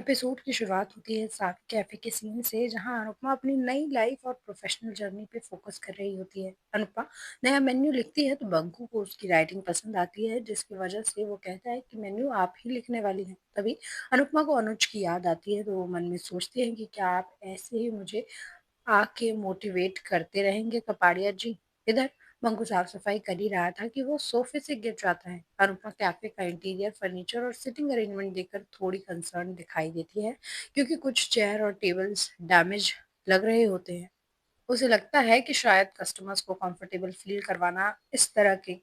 Episode की शुरुआत होती है साफी कैफे के सीन से जहां अनुपमा अपनी नई लाइफ और प्रोफेशनल जर्नी पे फोकस कर रही होती है। अनुपमा नया मेन्यू लिखती है तो बंकू को उसकी राइटिंग पसंद आती है, जिसकी वजह से वो कहता है कि मेन्यू आप ही लिखने वाली हैं। तभी अनुपमा को अनुज की याद आती है तो वो मन में सोचती है कि क्या आप ऐसे ही मुझे आके मोटिवेट करते रहेंगे कपाड़िया जी। इधर मंकू साफ सफाई कर ही रहा था कि वो सोफे से गिर जाता है। अनुपमा कैफे का इंटीरियर फर्नीचर और सिटिंग अरेंजमेंट देखकर थोड़ी कंसर्न दिखाई देती है, क्योंकि कुछ चेयर और टेबल्स डैमेज लग रहे होते हैं। उसे लगता है कि शायद कस्टमर्स को कंफर्टेबल फील करवाना इस तरह के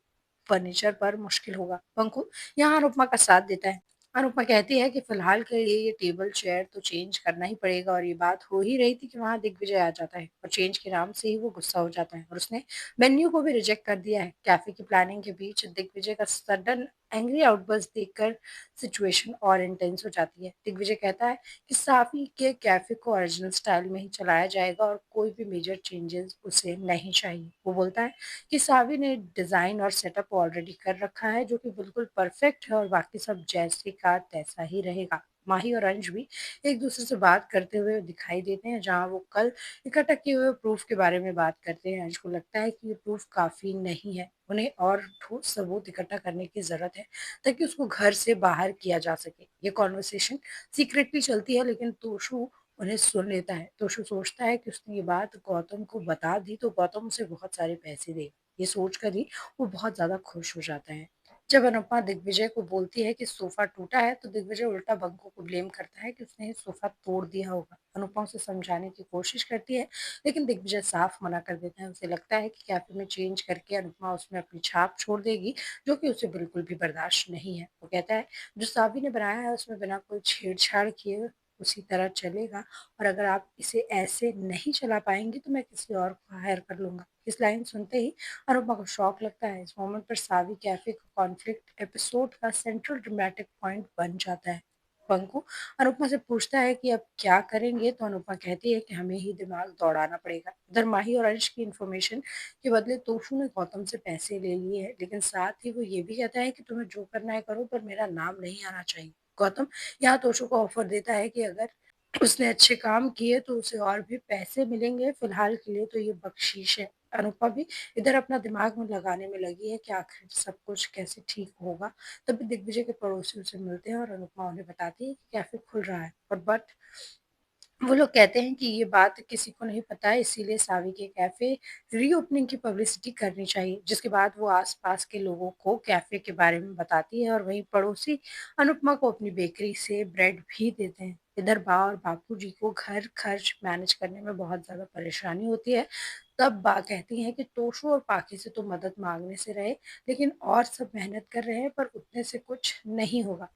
फर्नीचर पर मुश्किल होगा। पंकु यहाँ अनुपमा का साथ देता है। अनुपमा कहती है कि फिलहाल के लिए ये टेबल चेयर तो चेंज करना ही पड़ेगा, और ये बात हो ही रही थी कि वहां दिग्विजय आ जाता है और चेंज के नाम से ही वो गुस्सा हो जाता है और उसने मेन्यू को भी रिजेक्ट कर दिया है। कैफे की प्लानिंग के बीच दिग्विजय का सडन एंग्री आउटबर्स्ट देखकर सिचुएशन और इंटेंस हो जाती है। दिग्विजय कहता है कि साफी के कैफे को ओरिजिनल स्टाइल में ही चलाया जाएगा और कोई भी मेजर चेंजेस उसे नहीं चाहिए। वो बोलता है कि सावी ने डिजाइन और सेटअप ऑलरेडी कर रखा है, जो कि बिल्कुल परफेक्ट है और बाकी सब जैसे का तैसा ही रहेगा। माही और अंश भी एक दूसरे से बात करते हुए दिखाई देते हैं, जहां वो कल इकट्ठा किए हुए प्रूफ के बारे में बात करते हैं। अंश को लगता है कि ये प्रूफ काफी नहीं है, उन्हें और ठोस सबूत इकट्ठा करने की जरूरत है ताकि उसको घर से बाहर किया जा सके। ये कॉन्वर्सेशन सीक्रेटली चलती है, लेकिन तोशु उन्हें सुन लेता है। तोशु सोचता है कि उसने ये बात गौतम को बता दी तो गौतम उसे बहुत सारे पैसे देगा। ये सोचकर ही वो बहुत ज्यादा खुश हो जाता है। जब अनुपमा दिग्विजय को बोलती है कि सोफा टूटा है तो दिग्विजय उल्टा बंकू को ब्लेम करता है कि उसने सोफा तोड़ दिया होगा। अनुपमा उसे समझाने की कोशिश करती है, लेकिन दिग्विजय साफ मना कर देता है। उसे लगता है कि कैफे में चेंज करके अनुपमा उसमें अपनी छाप छोड़ देगी, जो कि उसे बिल्कुल भी बर्दाश्त नहीं है। वो कहता है जो साबी ने बनाया है उसमें बिना कोई छेड़छाड़ किए उसी तरह चलेगा, और अगर आप इसे ऐसे नहीं चला पाएंगे तो मैं किसी और को हायर कर लूंगा। इस लाइन सुनते ही अनुपमा को शौक लगता है। इस मोमेंट पर सावी कैफे का कॉन्फ्लिक्ट एपिसोड का सेंट्रल ड्रामेटिक पॉइंट बन जाता है। पंकु अनुपमा से पूछता है कि अब क्या करेंगे तो अनुपमा कहती है कि हमें ही दिमाग दौड़ाना पड़ेगा। इधर माही और अंश की इन्फॉर्मेशन के बदले तोशु ने गौतम से पैसे ले लिए हैं, लेकिन साथ ही वो ये भी कहता है कि तुम्हें जो करना है करो, पर मेरा नाम नहीं आना चाहिए। गौतम यहाँ तोशु को ऑफर देता है कि अगर उसने अच्छे काम किए तो उसे और भी पैसे मिलेंगे, फिलहाल के लिए तो ये बख्शीश है। अनुपमा भी इधर अपना दिमाग में लगाने में लगी है कि आखिर सब कुछ कैसे ठीक होगा। तभी दिग्विजय के पड़ोसी उसे मिलते हैं और अनुपमा उन्हें बताती है कि कैफे खुल रहा है, और बट वो लोग कहते हैं कि ये बात किसी को नहीं पता है, इसीलिए सावी के कैफे रीओपनिंग की पब्लिसिटी करनी चाहिए। जिसके बाद वो आसपास के लोगों को कैफे के बारे में बताती है और वहीं पड़ोसी अनुपमा को अपनी बेकरी से ब्रेड भी देते हैं। इधर बा और बापू जी को घर खर्च मैनेज करने में बहुत ज्यादा परेशानी होती है। तब बा कहती हैं कि तोशु और पाकी से तो मदद मांगने से रहे, लेकिन और सब मेहनत कर रहे हैं पर उतने से कुछ नहीं होगा।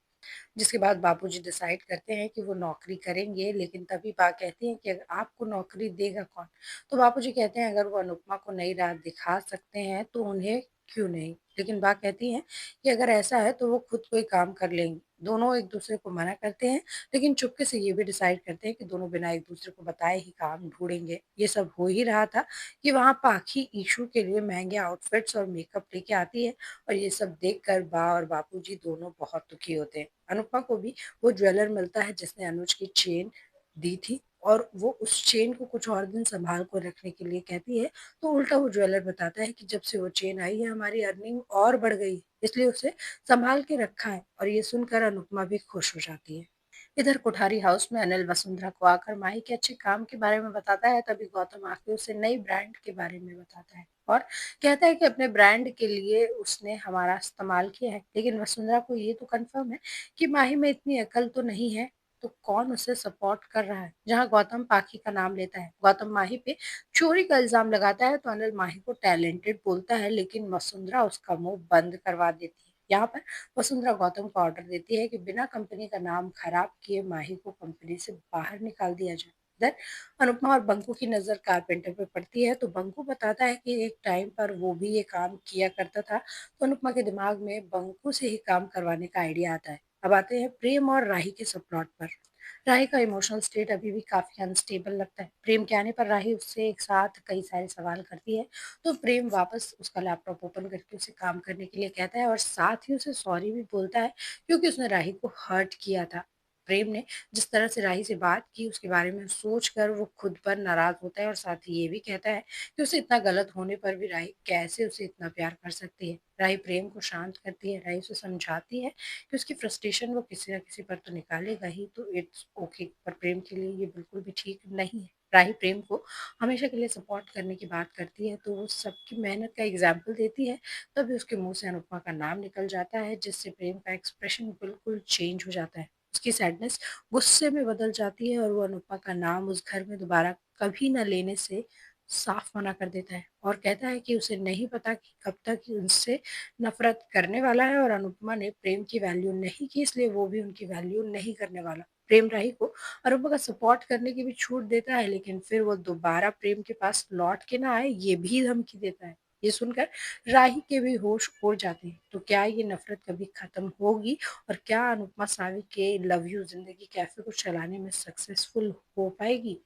जिसके बाद बापूजी डिसाइड करते हैं कि वो नौकरी करेंगे, लेकिन तभी बा कहती हैं कि अगर आपको नौकरी देगा कौन। तो बापूजी कहते हैं अगर वो अनुपमा को नई राह दिखा सकते हैं तो उन्हें क्यों नहीं। लेकिन बा कहती हैं कि अगर ऐसा है तो वो खुद कोई काम कर लेंगे। दोनों एक दूसरे को मना करते हैं, लेकिन चुपके से ये भी डिसाइड करते हैं कि दोनों बिना एक दूसरे को बताए ही काम ढूंढेंगे। ये सब हो ही रहा था कि वहाँ पाखी ईशू के लिए महंगे आउटफिट्स और मेकअप लेके आती है, और ये सब देखकर बा और बापूजी दोनों बहुत दुखी होते हैं। अनुपमा को भी वो ज्वेलर मिलता है जिसने अनुज की चेन दी थी, और वो उस चेन को कुछ और दिन संभाल कर रखने के लिए कहती है। तो उल्टा वो ज्वेलर बताता है कि जब से वो चेन आई है हमारी अर्निंग और बढ़ गई है, इसलिए उसे संभाल के रखा है। और ये सुनकर अनुपमा भी खुश हो जाती है। इधर कोठारी हाउस में अनिल वसुंधरा को आकर माही के अच्छे काम के बारे में बताता है। तभी गौतम आके उसे नई ब्रांड के बारे में बताता है और कहता है कि अपने ब्रांड के लिए उसने हमारा इस्तेमाल किया है, लेकिन वसुंधरा को ये तो कंफर्म है कि माही में इतनी अकल तो नहीं है, तो कौन उसे सपोर्ट कर रहा है। जहां गौतम पाखी का नाम लेता है, गौतम माही पे चोरी का इल्जाम लगाता है तो अनिल माही को टैलेंटेड बोलता है, लेकिन वसुंधरा उसका मुंह बंद करवा देती है। यहाँ पर वसुंधरा गौतम को ऑर्डर देती है कि बिना कंपनी का नाम खराब किए माही को कंपनी से बाहर निकाल दिया जाए। इधर अनुपमा और बंकू की नजर कारपेंटर पे पड़ती है तो बंकू बताता है कि एक टाइम पर वो भी ये काम किया करता था। तो अनुपमा के दिमाग में बंकू से ही काम करवाने का आइडिया आता है। अब आते हैं प्रेम और राही के सब प्लॉट पर। राही का इमोशनल स्टेट अभी भी काफी अनस्टेबल लगता है। प्रेम के आने पर राही उससे एक साथ कई सारे सवाल करती है, तो प्रेम वापस उसका लैपटॉप ओपन करके उसे काम करने के लिए कहता है और साथ ही उसे सॉरी भी बोलता है, क्योंकि उसने राही को हर्ट किया था। प्रेम ने जिस तरह से राही से बात की उसके बारे में सोचकर वो खुद पर नाराज़ होता है और साथ ही ये भी कहता है कि उसे इतना गलत होने पर भी राही कैसे उसे इतना प्यार कर सकती है। राही प्रेम को शांत करती है, राही उसे समझाती है कि उसकी फ्रस्ट्रेशन वो किसी न किसी पर तो निकालेगा ही, तो इट्स ओके, पर प्रेम के लिए ये बिल्कुल भी ठीक नहीं है। राही प्रेम को हमेशा के लिए सपोर्ट करने की बात करती है, तो वो सबकी मेहनत का एग्ज़ाम्पल देती है, तभी उसके मुँह से अनुपमा का नाम निकल जाता है, जिससे प्रेम का एक्सप्रेशन बिल्कुल चेंज हो जाता है। उसकी सैडनेस गुस्से में बदल जाती है और वो अनुपमा का नाम उस घर में दोबारा कभी ना लेने से साफ मना कर देता है और कहता है कि उसे नहीं पता कि कब तक उनसे नफ़रत करने वाला है और अनुपमा ने प्रेम की वैल्यू नहीं की, इसलिए वो भी उनकी वैल्यू नहीं करने वाला। प्रेम राही को अनुपमा का सपोर्ट करने की भी छूट देता है, लेकिन फिर वो दोबारा प्रेम के पास लौट के ना आए, ये भी धमकी देता है। ये सुनकर राही के भी होश उड़ जाते हैं। तो क्या ये नफ़रत कभी खत्म होगी और क्या अनुपमा सावी के लव यू ज़िंदगी कैफ़े को चलाने में सक्सेसफुल हो पाएगी?